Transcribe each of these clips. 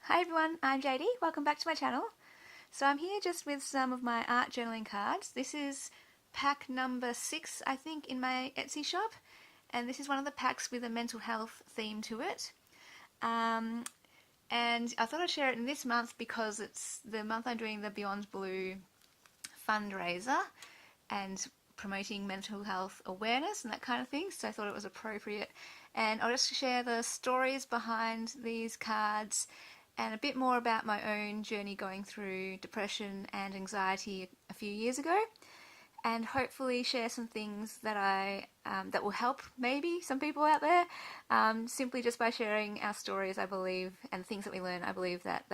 Hi everyone, I'm JD. Welcome back to my channel. So I'm here just with some of my art journaling cards. This is pack number 6, I think, in my Etsy shop. And this is one of the packs with a mental health theme to it. And I thought I'd share it in this month because it's the month I'm doing the Beyond Blue fundraiser and promoting mental health awareness and that kind of thing. So I thought it was appropriate. And I'll just share the stories behind these cards and a bit more about my own journey going through depression and anxiety a few years ago, and hopefully share some things that that will help maybe some people out there, simply just by sharing our stories, I believe, and things that we learn. I believe that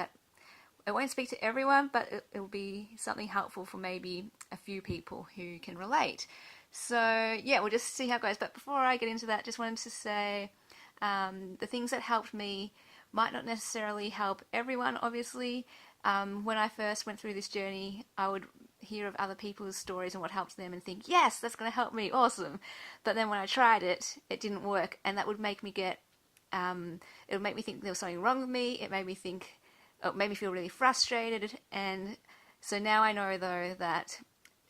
it won't speak to everyone, but it will be something helpful for maybe a few people who can relate. So yeah, we'll just see how it goes. But before I get into that, just wanted to say the things that helped me might not necessarily help everyone, obviously. When I first went through this journey, I would hear of other people's stories and what helped them and think, yes, that's going to help me, awesome. But then when I tried it, it didn't work, and that would make me it would make me think there was something wrong with me. It made me feel really frustrated, and so now I know though that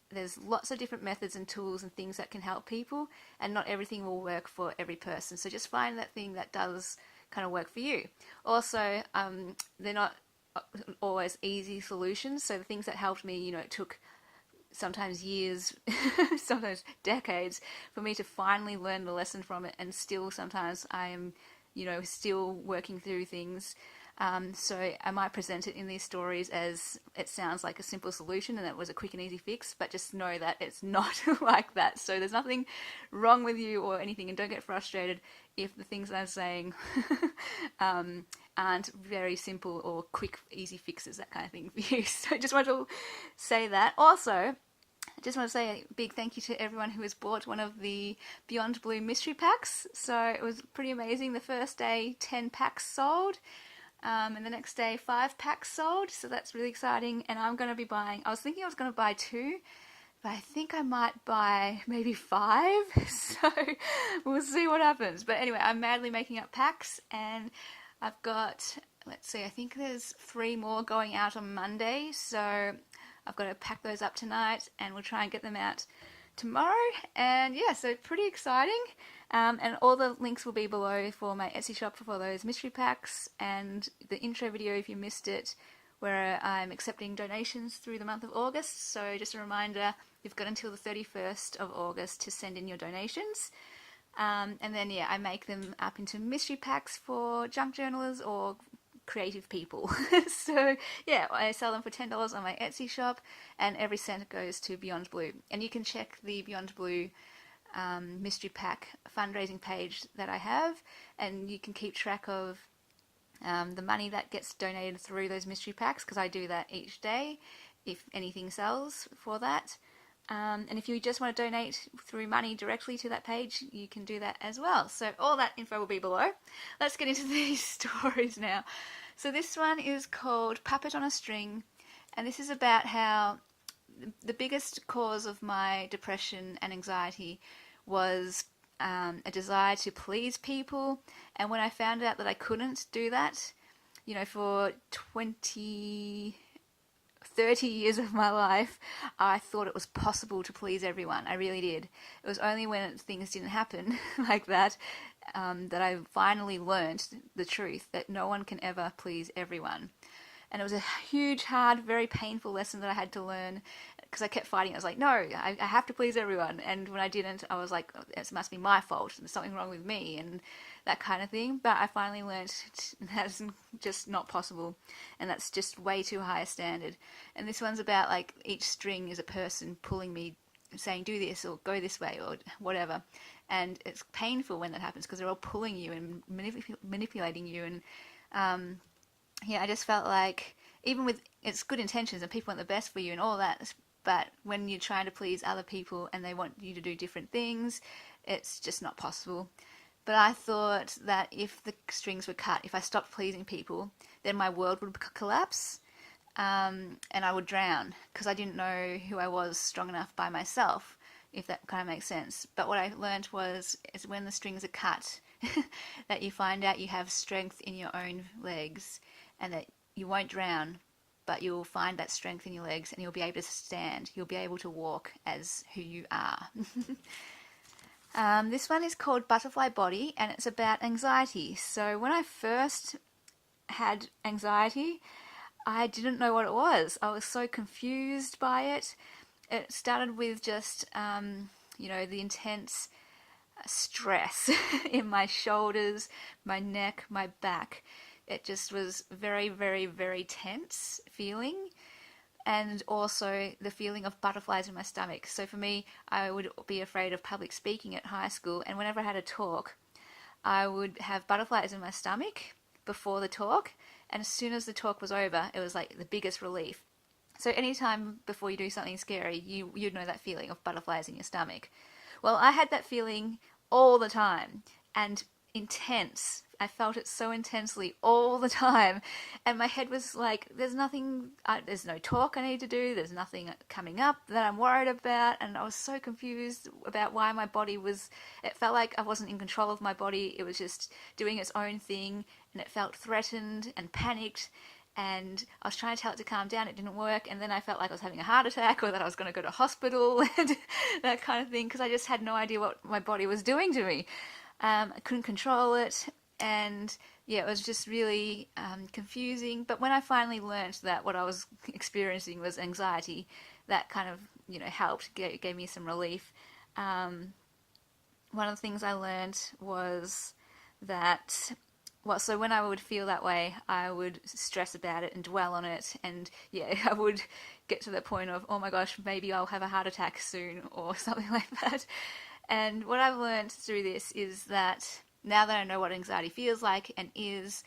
there's lots of different methods and tools and things that can help people, and not everything will work for every person. So just find that thing that does kind of work for you. Also, they're not always easy solutions. So the things that helped me, it took sometimes years, sometimes decades for me to finally learn the lesson from it, and still sometimes I am, still working through things. So I might present it in these stories as it sounds like a simple solution and it was a quick and easy fix, but just know that it's not like that. So there's nothing wrong with you or anything, and don't get frustrated if the things I'm saying aren't very simple or quick, easy fixes, that kind of thing for you. So I just want to say that. Also, I just want to say a big thank you to everyone who has bought one of the Beyond Blue mystery packs. So it was pretty amazing. The first day, 10 packs sold. And the next day 5 packs sold, so that's really exciting. And I'm going to be buying, I was thinking I was going to buy 2, but I think I might buy maybe 5, so we'll see what happens. But anyway, I'm madly making up packs, and I've got, let's see, I think there's 3 more going out on Monday, so I've got to pack those up tonight, and we'll try and get them out tomorrow. And yeah, so pretty exciting. And all the links will be below for my Etsy shop for those mystery packs, and the intro video if you missed it, where I'm accepting donations through the month of August. So just a reminder, you've got until the 31st of August to send in your donations. And then yeah, I make them up into mystery packs for junk journalers or creative people. So yeah, I sell them for $10 on my Etsy shop, and every cent goes to Beyond Blue. And you can check the Beyond Blue mystery pack fundraising page that I have, and you can keep track of the money that gets donated through those mystery packs, because I do that each day if anything sells for that. And if you just want to donate through money directly to that page, you can do that as well. So all that info will be below. Let's get into these stories now. So this one is called Puppet on a String, and this is about how the biggest cause of my depression and anxiety was a desire to please people. And when I found out that I couldn't do that, for 30 years of my life, I thought it was possible to please everyone. I really did. It was only when things didn't happen like that that I finally learned the truth that no one can ever please everyone. And it was a huge, hard, very painful lesson that I had to learn, because I kept fighting. I was like, no, I have to please everyone. And when I didn't, I was like, it must be my fault. There's something wrong with me and that kind of thing. But I finally learned that's just not possible. And that's just way too high a standard. And this one's about like each string is a person pulling me, saying do this or go this way or whatever. And it's painful when that happens because they're all pulling you and manipulating you. And yeah, I just felt like, even with it's good intentions and people want the best for you and all that, but when you're trying to please other people and they want you to do different things, it's just not possible. But I thought that if the strings were cut, if I stopped pleasing people, then my world would collapse, and I would drown, because I didn't know who I was strong enough by myself, if that kind of makes sense. But what I learned is when the strings are cut, that you find out you have strength in your own legs and that you won't drown, but you'll find that strength in your legs and you'll be able to stand. You'll be able to walk as who you are. This one is called Butterfly Body, and it's about anxiety. So when I first had anxiety, I didn't know what it was. I was so confused by it. It started with just, the intense stress in my shoulders, my neck, my back. It just was very, very, very tense feeling. And also the feeling of butterflies in my stomach. So for me, I would be afraid of public speaking at high school, and whenever I had a talk, I would have butterflies in my stomach before the talk, and as soon as the talk was over, it was like the biggest relief. So anytime before you do something scary, you'd know that feeling of butterflies in your stomach. Well, I had that feeling all the time, and intense. I felt it so intensely all the time, and my head was like, there's no talk I need to do, there's nothing coming up that I'm worried about, and I was so confused about why my body it felt like I wasn't in control of my body. It was just doing its own thing, and it felt threatened and panicked, and I was trying to tell it to calm down. It didn't work, and then I felt like I was having a heart attack or that I was going to go to hospital and that kind of thing, because I just had no idea what my body was doing to me. I couldn't control it, and yeah, it was just really confusing. But when I finally learned that what I was experiencing was anxiety, that kind of helped, gave me some relief. One of the things I learned was that, so when I would feel that way, I would stress about it and dwell on it, and yeah, I would get to the point of, oh my gosh, maybe I'll have a heart attack soon or something like that. And what I've learned through this is that now that I know what anxiety feels like and is,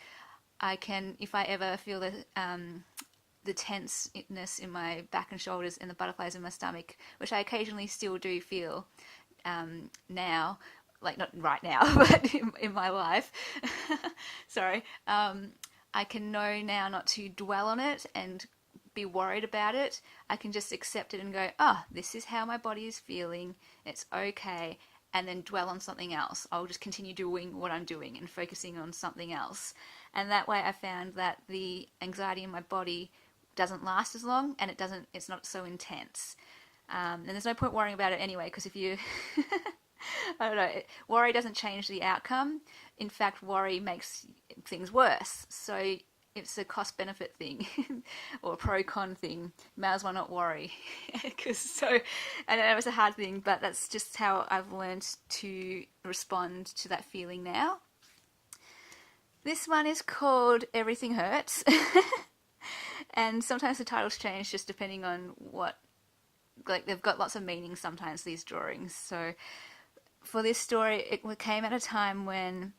I can, if I ever feel the tenseness in my back and shoulders and the butterflies in my stomach, which I occasionally still do feel now, like not right now, but in my life, sorry, I can know now not to dwell on it and be worried about it. I can just accept it and go, this is how my body is feeling, it's okay, and then dwell on something else. I'll just continue doing what I'm doing and focusing on something else. And that way I found that the anxiety in my body doesn't last as long, and it's not so intense. And there's no point worrying about it anyway, because if you I don't know, worry doesn't change the outcome. In fact, worry makes things worse. So it's a cost-benefit thing or a pro-con thing. May as well not worry. I know it's a hard thing, but that's just how I've learned to respond to that feeling now. This one is called Everything Hurts. And sometimes the titles change just depending on they've got lots of meanings sometimes, these drawings. So for this story, it came at a time when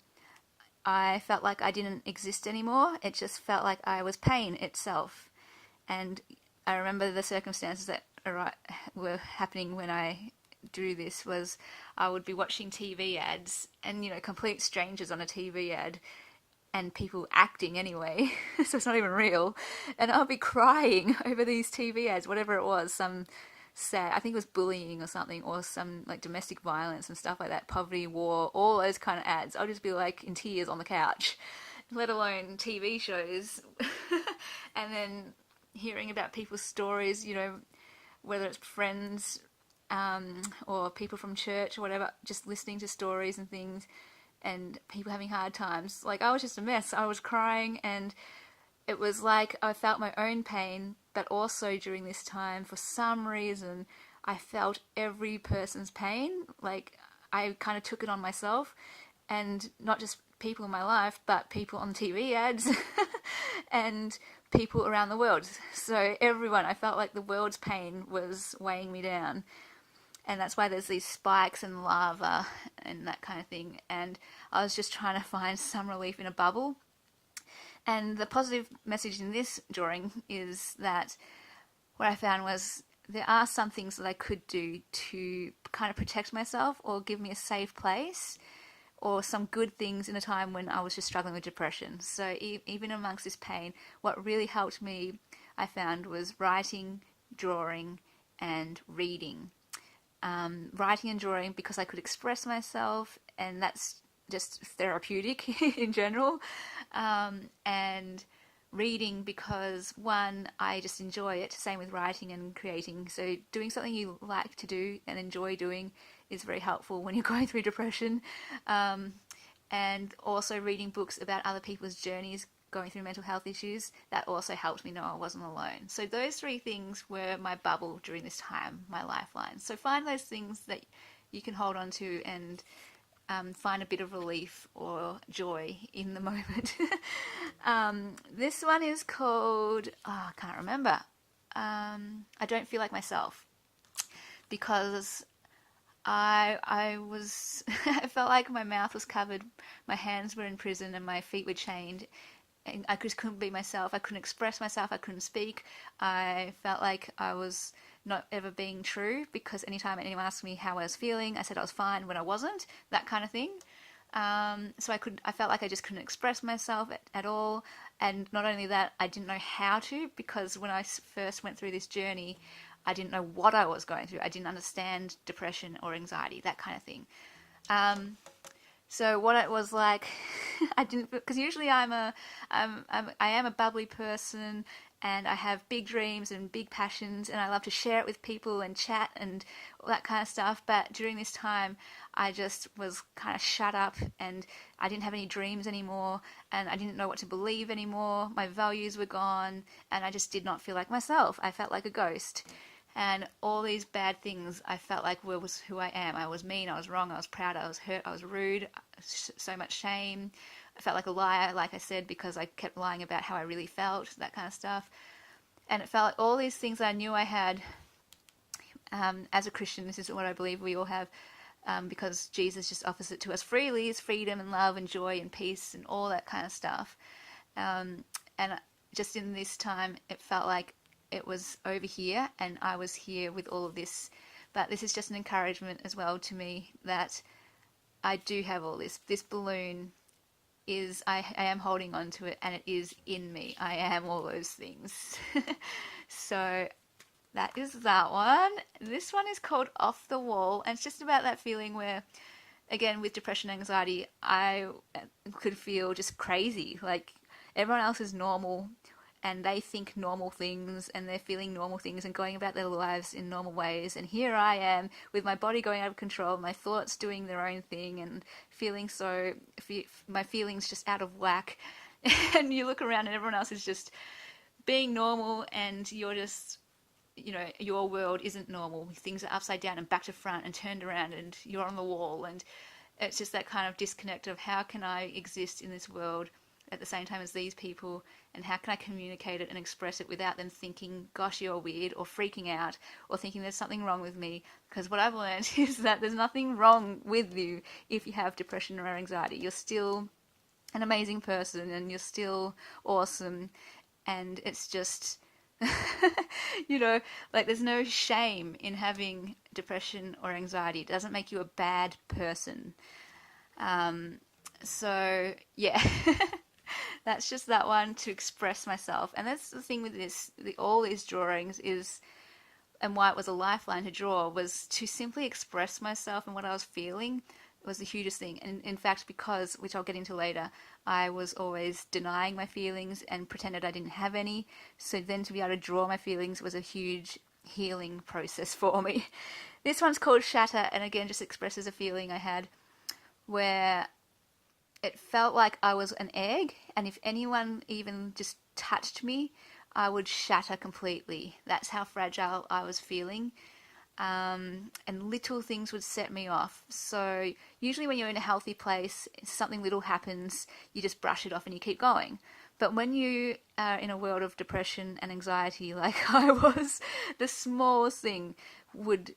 I felt like I didn't exist anymore. It just felt like I was pain itself. And I remember the circumstances that were happening when I drew this was I would be watching TV ads and, complete strangers on a TV ad and people acting anyway, so it's not even real. And I'll be crying over these TV ads, whatever it was, some sad, I think it was bullying or something, or some like domestic violence and stuff like that, poverty, war, all those kind of ads. I'll just be like in tears on the couch, let alone TV shows. And then hearing about people's stories, whether it's friends or people from church or whatever, just listening to stories and things and people having hard times. Like, I was just a mess. I was crying, and it was like I felt my own pain, but also during this time, for some reason, I felt every person's pain. Like, I kind of took it on myself, and not just people in my life, but people on TV ads and people around the world. So everyone, I felt like the world's pain was weighing me down. And that's why there's these spikes and lava and that kind of thing. And I was just trying to find some relief in a bubble. And the positive message in this drawing is that what I found was there are some things that I could do to kind of protect myself or give me a safe place, or some good things in a time when I was just struggling with depression. So even amongst this pain, what really helped me, I found, was writing, drawing, and reading. Writing and drawing because I could express myself, and that's just therapeutic in general. And reading because, one, I just enjoy it. Same with writing and creating. So doing something you like to do and enjoy doing is very helpful when you're going through depression. And also reading books about other people's journeys going through mental health issues, that also helped me know I wasn't alone. So those three things were my bubble during this time, my lifeline. So find those things that you can hold on to and find a bit of relief or joy in the moment. This one is called, I can't remember. I Don't Feel Like Myself, because I was I felt like my mouth was covered, my hands were in prison, and my feet were chained. And I just couldn't be myself. I couldn't express myself. I couldn't speak. I felt like I was not ever being true, because anytime anyone asked me how I was feeling, I said I was fine when I wasn't. That kind of thing. So I felt like I just couldn't express myself at all. And not only that, I didn't know how to, because when I first went through this journey, I didn't know what I was going through. I didn't understand depression or anxiety, that kind of thing. So what it was like, I didn't, because usually I am a bubbly person, and I have big dreams and big passions, and I love to share it with people and chat and all that kind of stuff. But during this time, I just was kind of shut up, and I didn't have any dreams anymore, and I didn't know what to believe anymore. My values were gone, and I just did not feel like myself. I felt like a ghost. And all these bad things I felt like was who I am. I was mean, I was wrong, I was proud, I was hurt, I was rude, so much shame. I felt like a liar, like I said, because I kept lying about how I really felt, that kind of stuff. And it felt like all these things I knew I had, as a Christian, this is what I believe we all have, because Jesus just offers it to us freely, is freedom and love and joy and peace and all that kind of stuff. And just in this time, it felt like it was over here and I was here with all of this. But this is just an encouragement as well to me that I do have all this. This balloon is, I am holding on to it, and it is in me. I am all those things. So that is that one. This one is called Off the Wall, and it's just about that feeling where, again, with depression and anxiety, I could feel just crazy. Like everyone else is normal, and they think normal things, and they're feeling normal things and going about their lives in normal ways. And here I am with my body going out of control, my thoughts doing their own thing, and feeling my feelings just out of whack. And you look around and everyone else is just being normal, and you're just, your world isn't normal. Things are upside down and back to front and turned around, and you're on the wall. And it's just that kind of disconnect of, how can I exist in this world at the same time as these people, and how can I communicate it and express it without them thinking, gosh, you're weird, or freaking out, or thinking there's something wrong with me. Because what I've learned is that there's nothing wrong with you if you have depression or anxiety. You're still an amazing person, and you're still awesome, and it's just like there's no shame in having depression or anxiety. It doesn't make you a bad person. So yeah. That's just that one, to express myself. And that's the thing with all these drawings is, and why it was a lifeline to draw, was to simply express myself and what I was feeling. It was the hugest thing. And in fact, because, which I'll get into later, I was always denying my feelings and pretended I didn't have any. So then to be able to draw my feelings was a huge healing process for me. This one's called Shatter, and again just expresses a feeling I had where it felt like I was an egg, and if anyone even just touched me, I would shatter completely. That's how fragile I was feeling. And little things would set me off. So usually when you're in a healthy place, something little happens, you just brush it off and you keep going. But when you are in a world of depression and anxiety like I was, the smallest thing would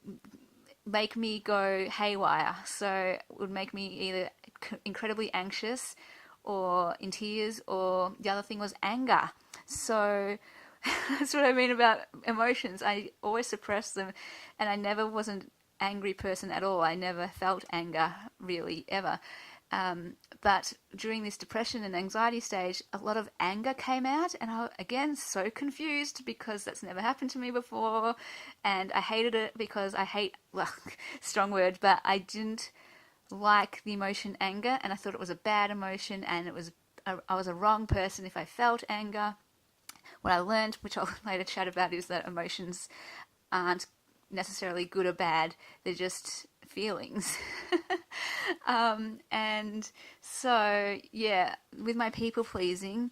make me go haywire. So it would make me either incredibly anxious or in tears, or the other thing was anger. So that's what I mean about emotions. I always suppressed them, and I never was an angry person at all. I never felt anger really ever. But during this depression and anxiety stage, a lot of anger came out, and I, again, so confused because that's never happened to me before, and I hated it because well, strong word, but I didn't like the emotion anger, and I thought it was a bad emotion, and I was a wrong person if I felt anger. What I learned, which I'll later chat about, is that emotions aren't necessarily good or bad, they're just feelings. And so, yeah, with my people pleasing,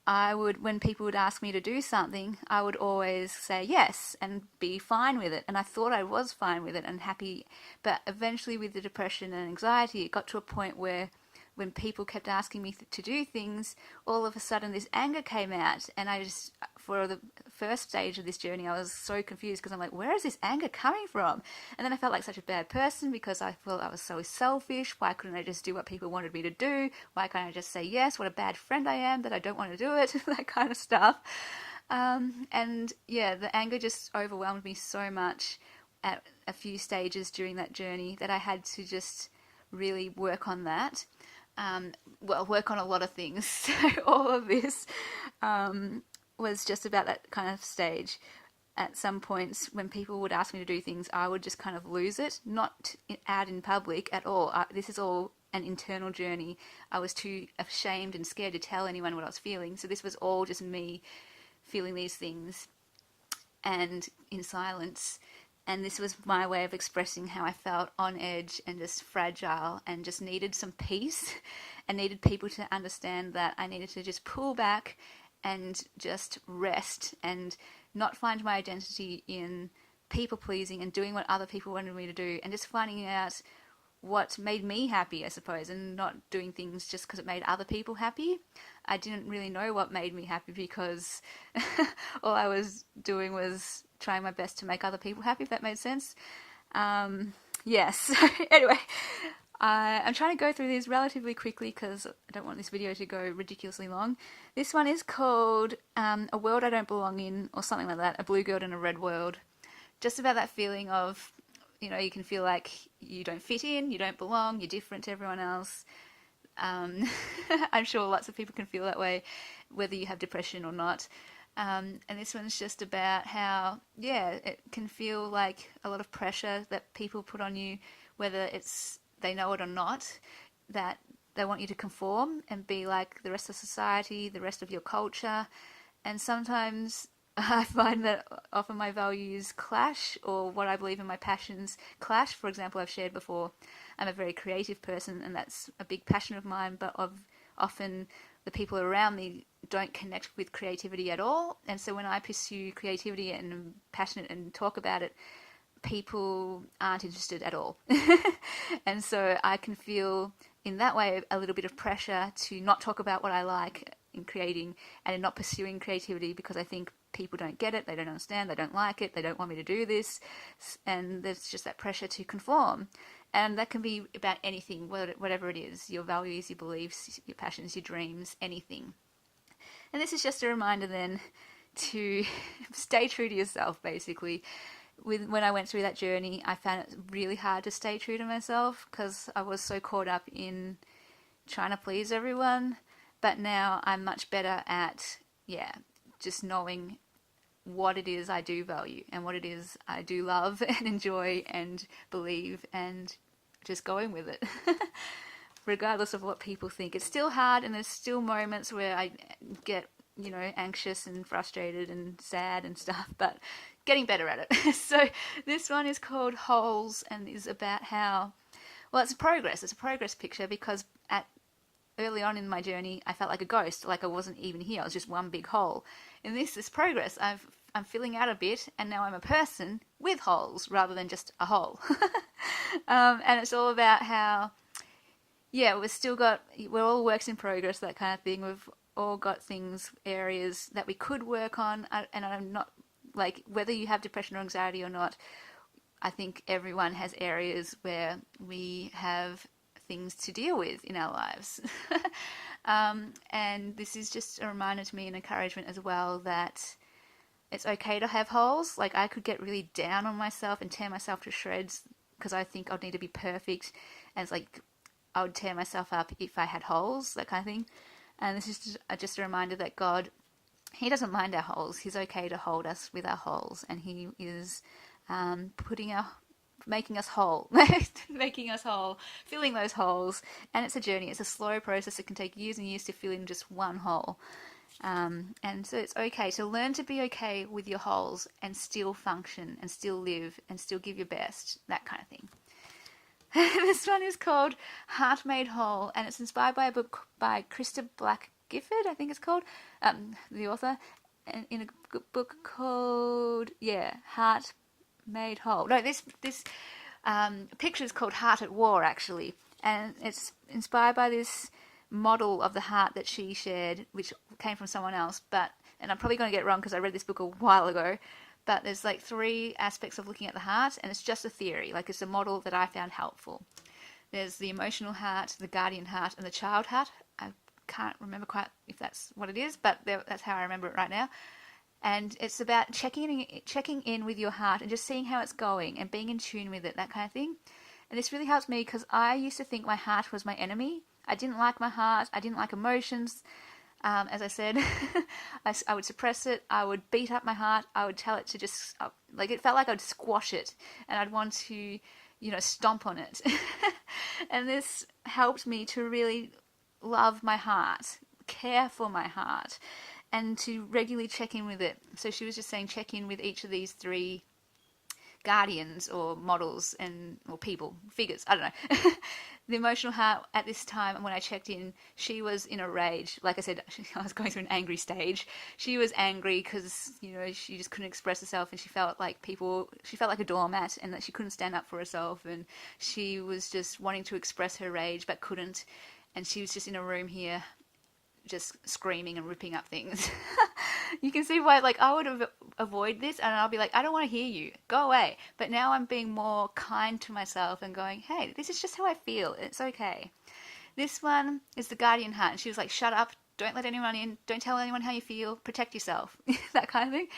when people would ask me to do something, I would always say yes and be fine with it. And I thought I was fine with it and happy. But eventually, with the depression and anxiety, it got to a point where when people kept asking me to do things, all of a sudden this anger came out. And I just, for the first stage of this journey, I was so confused because I'm like, where is this anger coming from? And then I felt like such a bad person because I felt I was so selfish. Why couldn't I just do what people wanted me to do? Why can't I just say yes? What a bad friend I am that I don't want to do it, that kind of stuff. And yeah, the anger just overwhelmed me so much at a few stages during that journey that I had to just really work on that. Work on a lot of things. So all of this was just about that kind of stage. At some points, when people would ask me to do things, I would just kind of lose it, not out in public at all. This is all an internal journey. I was too ashamed and scared to tell anyone what I was feeling. So this was all just me feeling these things and in silence. And this was my way of expressing how I felt on edge and just fragile and just needed some peace and needed people to understand that I needed to just pull back and just rest and not find my identity in people pleasing and doing what other people wanted me to do, and just finding out what made me happy, I suppose, and not doing things just because it made other people happy. I didn't really know what made me happy because all I was doing was trying my best to make other people happy, if that made sense. Yes. Anyway, I'm trying to go through these relatively quickly because I don't want this video to go ridiculously long. This one is called A World I Don't Belong In, or something like that, A Blue Girl in a Red World. Just about that feeling of, you can feel like you don't fit in, you don't belong, you're different to everyone else. I'm sure lots of people can feel that way, whether you have depression or not. And this one's just about how, it can feel like a lot of pressure that people put on you, whether they know it or not, that they want you to conform and be like the rest of society, the rest of your culture. And sometimes I find that often my values clash, or what I believe in my passions clash. For example, I've shared before, I'm a very creative person, and that's a big passion of mine, but often the people around me don't connect with creativity at all. And so when I pursue creativity and am passionate and talk about it, people aren't interested at all. And so I can feel in that way a little bit of pressure to not talk about what I like in creating and in not pursuing creativity, because I think people don't get it, they don't understand, they don't like it, they don't want me to do this, and there's just that pressure to conform. And that can be about anything, whatever it is, your values, your beliefs, your passions, your dreams, anything. And this is just a reminder then to stay true to yourself, basically. When I went through that journey, I found it really hard to stay true to myself because I was so caught up in trying to please everyone. But now I'm much better at, just knowing what it is I do value and what it is I do love and enjoy and believe, and just going with it. Regardless of what people think. It's still hard, and there's still moments where I get, anxious and frustrated and sad and stuff, but getting better at it. So this one is called Holes and is about how, it's a progress picture, because early on in my journey, I felt like a ghost, like I wasn't even here. I was just one big hole. In this progress. I'm filling out a bit, and now I'm a person with holes rather than just a hole. And it's all about how, we're all works in progress, that kind of thing. We've all got areas that we could work on, and I'm not, like, whether you have depression or anxiety or not, I think everyone has areas where we have things to deal with in our lives. And this is just a reminder to me and encouragement as well that it's okay to have holes. Like, I could get really down on myself and tear myself to shreds because I think I'd need to be perfect. And it's like, I would tear myself up if I had holes, that kind of thing. And this is just a reminder that God, He doesn't mind our holes. He's okay to hold us with our holes. And He is putting making us whole, making us whole, filling those holes. And it's a journey. It's a slow process. It can take years and years to fill in just one hole. And so it's okay to learn to be okay with your holes and still function and still live and still give your best, that kind of thing. This one is called Heart Made Whole, and it's inspired by a book by Krista Black Gifford, I think it's called, the author, and in a book called, Heart Made Whole. No, this picture is called Heart at War, actually, and it's inspired by this model of the heart that she shared, which came from someone else, and I'm probably going to get it wrong because I read this book a while ago, but there's like 3 aspects of looking at the heart, and it's just a theory, like it's a model that I found helpful. There's the emotional heart, the guardian heart, and the child heart. I can't remember quite if that's what it is, but that's how I remember it right now. And it's about checking in with your heart and just seeing how it's going and being in tune with it, that kind of thing. And this really helps me because I used to think my heart was my enemy. I didn't like my heart. I didn't like emotions. As I said, I would suppress it. I would beat up my heart. I would tell it to just, it felt like I'd squash it and I'd want to, stomp on it. And this helped me to really love my heart, care for my heart, and to regularly check in with it. So she was just saying check in with each of these 3 guardians or models or people, figures, I don't know. The emotional heart at this time, when I checked in, she was in a rage. Like I said, I was going through an angry stage. She was angry because, she just couldn't express herself, and she felt like a doormat, and that she couldn't stand up for herself, and she was just wanting to express her rage but couldn't, and she was just in a room here just screaming and ripping up things. You can see why, I would avoid this, and I'll be like, I don't want to hear you, go away. But now I'm being more kind to myself and going, hey, this is just how I feel, it's okay. This one is the guardian heart, and she was like, shut up, don't let anyone in, don't tell anyone how you feel, protect yourself, that kind of thing.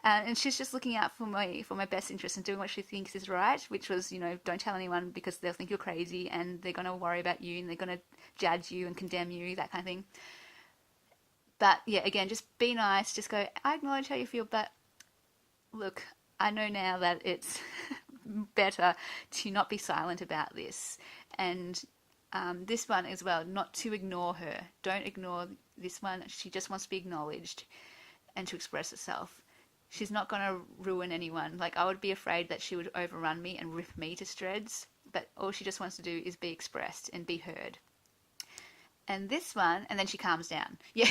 And she's just looking out for my best interest and doing what she thinks is right, which was, don't tell anyone because they'll think you're crazy and they're going to worry about you and they're going to judge you and condemn you, that kind of thing. But yeah, again, just be nice, just go, I acknowledge how you feel, but look, I know now that it's better to not be silent about this. And this one as well, not to ignore her. Don't ignore this one. She just wants to be acknowledged and to express herself. She's not going to ruin anyone. I would be afraid that she would overrun me and rip me to shreds, but all she just wants to do is be expressed and be heard. And this one, and then she calms down. Yeah.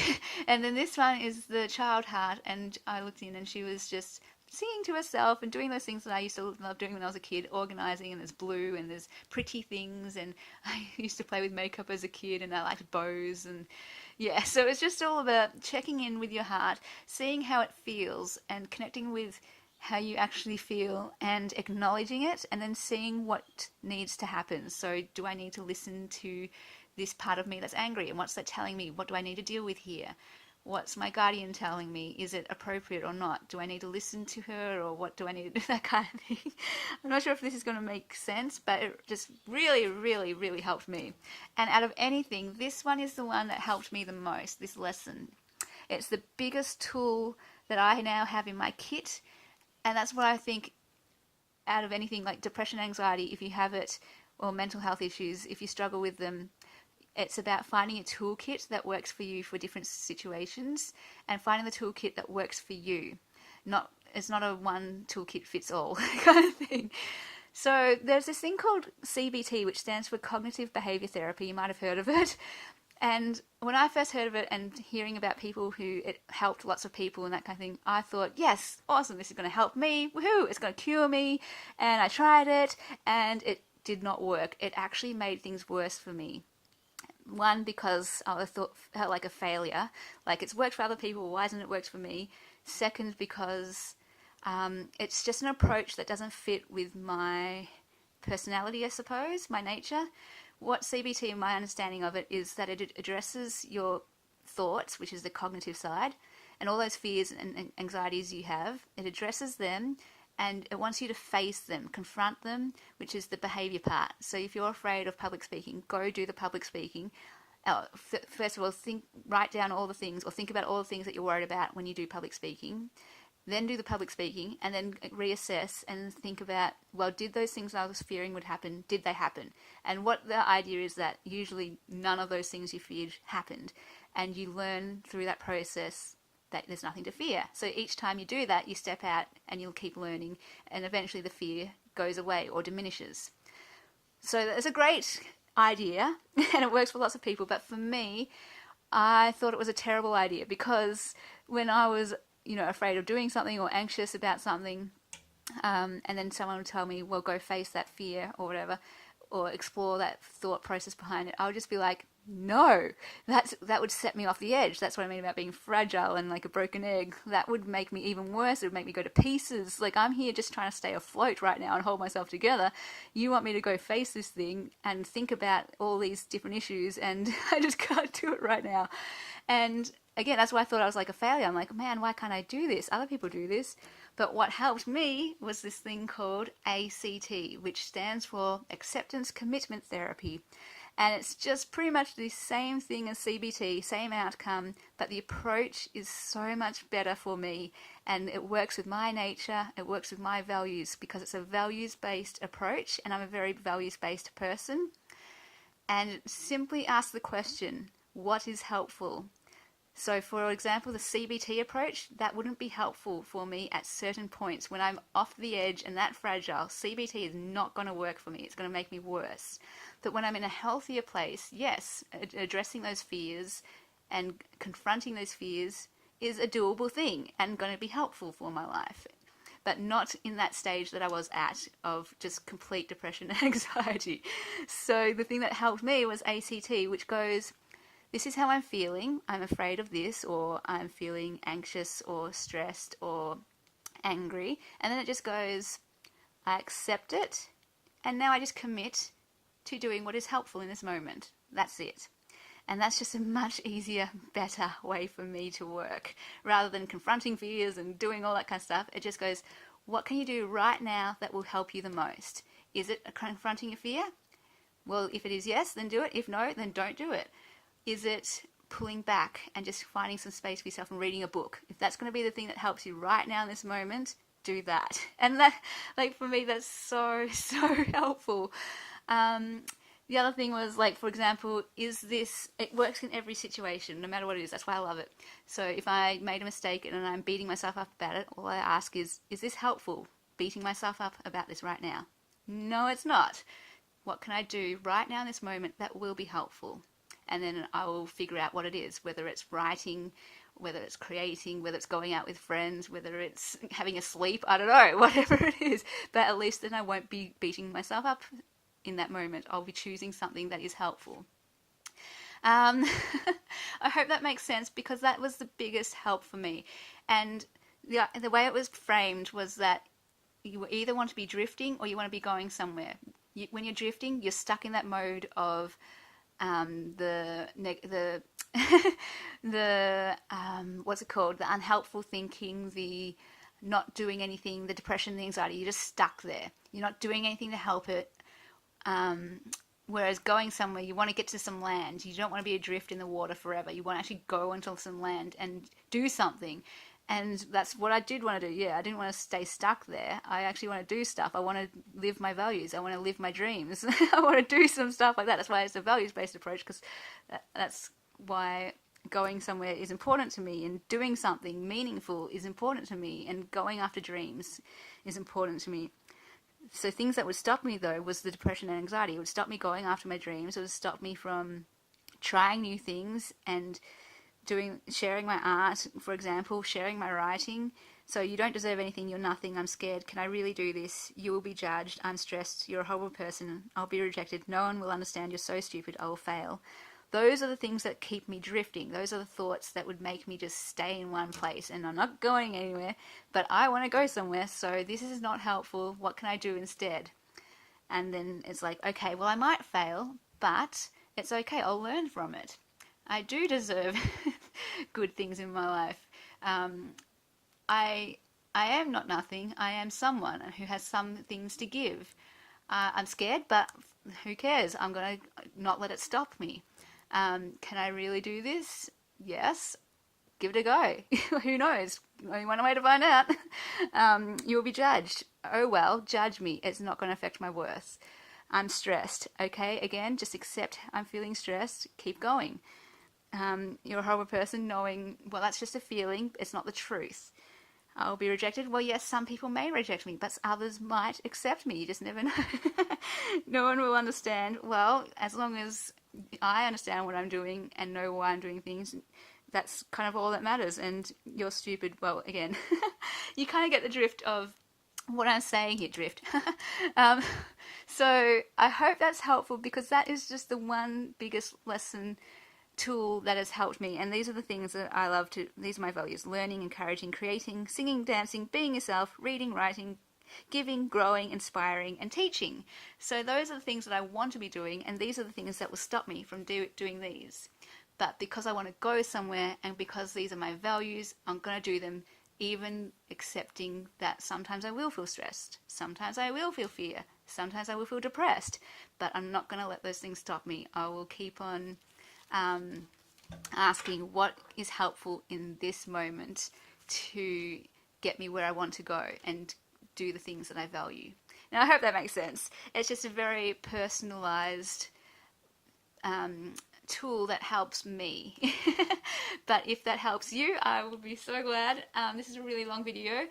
And then this one is the child heart, and I looked in and she was just singing to herself and doing those things that I used to love doing when I was a kid, organising, and there's blue and there's pretty things, and I used to play with makeup as a kid and I liked bows, and yeah, so it's just all about checking in with your heart, seeing how it feels and connecting with how you actually feel and acknowledging it, and then seeing what needs to happen. So do I need to listen to this part of me that's angry, and what's that telling me? What do I need to deal with here? What's my guardian telling me? Is it appropriate or not? Do I need to listen to her, or what do I need to do? That kind of thing. I'm not sure if this is going to make sense, but it just really, really, really helped me. And out of anything, this one is the one that helped me the most, this lesson. It's the biggest tool that I now have in my kit, and that's what I think out of anything, like depression, anxiety, if you have it, or mental health issues, if you struggle with them, it's about finding a toolkit that works for you for different situations, and finding the toolkit that works for you. It's not a one toolkit fits all kind of thing. So there's this thing called CBT, which stands for Cognitive Behavior Therapy. You might have heard of it. And when I first heard of it and hearing about people who it helped lots of people and that kind of thing, I thought, yes, awesome, this is going to help me. Woohoo, it's going to cure me. And I tried it and it did not work. It actually made things worse for me. One, because I felt like a failure. Like, it's worked for other people, why hasn't it worked for me? Second, because it's just an approach that doesn't fit with my personality, I suppose, my nature. What CBT, my understanding of it, is that it addresses your thoughts, which is the cognitive side, and all those fears and anxieties you have. It addresses them, and it wants you to face them, confront them, which is the behavior part. So if you're afraid of public speaking, go do the public speaking. First of all, write down all the things, or think about all the things that you're worried about when you do public speaking. then do the public speaking, and then reassess and think about, well, did those things I was fearing would happen, did they happen? And what the idea is that usually none of those things you feared happened. And you learn through that process that there's nothing to fear. So each time you do that, you step out and you'll keep learning, and eventually the fear goes away or diminishes. So that's a great idea, and it works for lots of people, but for me, I thought it was a terrible idea, because when I was, afraid of doing something or anxious about something, and then someone would tell me, well, go face that fear or whatever, or explore that thought process behind it, I would just be like, no, that would set me off the edge. That's what I mean about being fragile and like a broken egg. That would make me even worse. It would make me go to pieces. Like, I'm here just trying to stay afloat right now and hold myself together. You want me to go face this thing and think about all these different issues, and I just can't do it right now. And again, that's why I thought I was like a failure. I'm like, man, why can't I do this? Other people do this. But what helped me was this thing called ACT, which stands for Acceptance Commitment Therapy. And it's just pretty much the same thing as CBT, same outcome, but the approach is so much better for me, and it works with my nature, it works with my values, because it's a values-based approach, and I'm a very values-based person. And simply ask the question, what is helpful? So for example, the CBT approach, that wouldn't be helpful for me at certain points. When I'm off the edge and that fragile, CBT is not going to work for me. It's going to make me worse. But when I'm in a healthier place, yes, addressing those fears and confronting those fears is a doable thing and going to be helpful for my life. But not in that stage that I was at of just complete depression and anxiety. So the thing that helped me was ACT, which goes, this is how I'm feeling. I'm afraid of this, or I'm feeling anxious or stressed or angry. And then it just goes, I accept it, and now I just commit to doing what is helpful in this moment. That's it. And that's just a much easier, better way for me to work. Rather than confronting fears and doing all that kind of stuff, it just goes, what can you do right now that will help you the most? Is it confronting a fear? Well, if it is yes, then do it. If no, then don't do it. Is it pulling back and just finding some space for yourself and reading a book? If that's going to be the thing that helps you right now in this moment, do that. And that, like, for me, that's so, so helpful. The other thing was, like, for example, it works in every situation, no matter what it is. That's why I love it. So if I made a mistake and I'm beating myself up about it, all I ask is this helpful? Beating myself up about this right now? No, it's not. What can I do right now in this moment that will be helpful? And then I will figure out what it is, whether it's writing, whether it's creating, whether it's going out with friends, whether it's having a sleep, I don't know, whatever it is. But at least then I won't be beating myself up in that moment. I'll be choosing something that is helpful. I hope that makes sense, because that was the biggest help for me. And the way it was framed was that you either want to be drifting or you want to be going somewhere. When you're drifting, you're stuck in that mode of the what's it called? The unhelpful thinking, the not doing anything, the depression, the anxiety. You're just stuck there. You're not doing anything to help it. Whereas going somewhere, you want to get to some land. You don't want to be adrift in the water forever. You want to actually go into some land and do something. And that's what I did want to do. Yeah, I didn't want to stay stuck there. I actually want to do stuff. I want to live my values. I want to live my dreams. I want to do some stuff like that. That's why it's a values-based approach, because that's why going somewhere is important to me, and doing something meaningful is important to me, and going after dreams is important to me. So things that would stop me, though, was the depression and anxiety. It would stop me going after my dreams. It would stop me from trying new things and sharing my art, for example, sharing my writing. So you don't deserve anything, you're nothing, I'm scared, can I really do this? You will be judged, I'm stressed, you're a horrible person, I'll be rejected, no one will understand, you're so stupid, I will fail. Those are the things that keep me drifting. Those are the thoughts that would make me just stay in one place, and I'm not going anywhere, but I want to go somewhere, so this is not helpful, what can I do instead? And then it's like, okay, well, I might fail, but it's okay, I'll learn from it. I do deserve good things in my life. I am not nothing. I am someone who has some things to give. I'm scared, but who cares? I'm going to not let it stop me. Can I really do this? Yes. give it a go. Who knows? Only one way to find out. You will be judged. Oh well, judge me. It's not going to affect my worth. I'm stressed. Okay, again, just accept I'm feeling stressed. Keep going. You're a horrible person knowing, well, that's just a feeling. It's not the truth. I'll be rejected. Well, yes, some people may reject me, but others might accept me. You just never know. No one will understand. Well, as long as I understand what I'm doing and know why I'm doing things, that's kind of all that matters. And you're stupid. Well, again, you kind of get the drift of what I'm saying here, drift. So I hope that's helpful, because that is just the one biggest lesson tool that has helped me. And these are the things that I love to, these are my values: learning, encouraging, creating, singing, dancing, being yourself, reading, writing, giving, growing, inspiring, and teaching. So those are the things that I want to be doing, and these are the things that will stop me from doing these. But because I want to go somewhere, and because these are my values, I'm going to do them, even accepting that sometimes I will feel stressed, sometimes I will feel fear, sometimes I will feel depressed, but I'm not going to let those things stop me. I will keep on asking what is helpful in this moment to get me where I want to go and do the things that I value. Now, I hope that makes sense. It's just a very personalized tool that helps me. But if that helps you, I will be so glad. This is a really long video,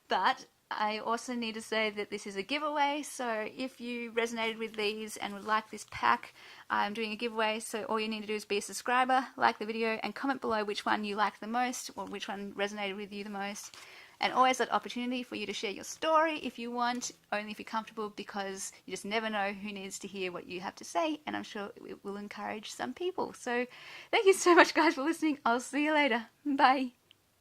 but I also need to say that this is a giveaway. So if you resonated with these and would like this pack, I'm doing a giveaway. So all you need to do is be a subscriber, like the video, and comment below which one you liked the most, or which one resonated with you the most. And always that opportunity for you to share your story if you want, only if you're comfortable, because you just never know who needs to hear what you have to say, and I'm sure it will encourage some people. So thank you so much, guys, for listening. I'll see you later. Bye.